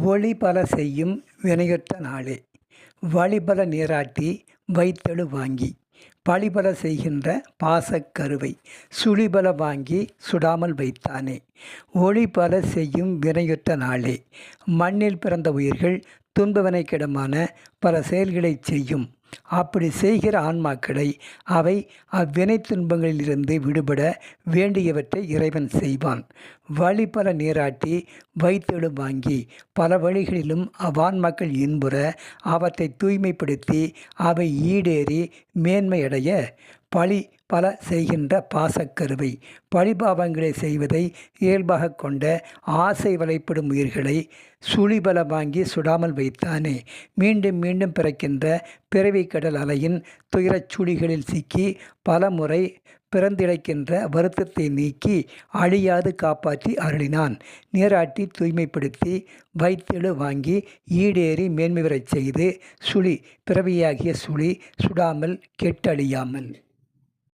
ஒளிபல செய்யும் வினையொத்த நாளே. வழிபல நீராட்டி வைத்தெழு வாங்கி பழிபல செய்கின்ற பாசக் கருவை சுழிபல வாங்கி சுடாமல் வைத்தானே. ஒளிபல செய்யும் வினையொத்த நாளே. மண்ணில் பிறந்த உயிர்கள் துன்பவினைக்கிடமான பல செயல்களைச் செய்யும். அப்படி செய்கிற ஆன்மாக்களை அவை அவ்வினை துன்பங்களிலிருந்து விடுபட வேண்டியவற்றை இறைவன் செய்வான். வழிபல நீராட்டி வைத்தெழு வாங்கி பல வழிகளிலும் அவ்வான்மாக்கள் இன்புற அவற்றை தூய்மைப்படுத்தி அவை ஈடேறி மேன்மையடைய பழி பல செய்கின்ற பாசக்கருவை பழிபாவங்களை செய்வதை இயல்பாக கொண்ட ஆசை வலைப்படும் உயிர்களை சுழிபல வாங்கி சுடாமல் வைத்தானே. மீண்டும் மீண்டும் பிறக்கின்ற பிறவி கடல் அலையின் துயரச் சுழிகளில் சிக்கி பல முறை பிறந்திழைக்கின்ற வருத்தத்தை நீக்கி அழியாது காப்பாற்றி அருளினான். நீராட்டி தூய்மைப்படுத்தி வைத்தெழு வாங்கி ஈடேறி மேன்மை பெறச் செய்து சுழி பிறவியாகிய சுழி சுடாமல் கெட்டழியாமல்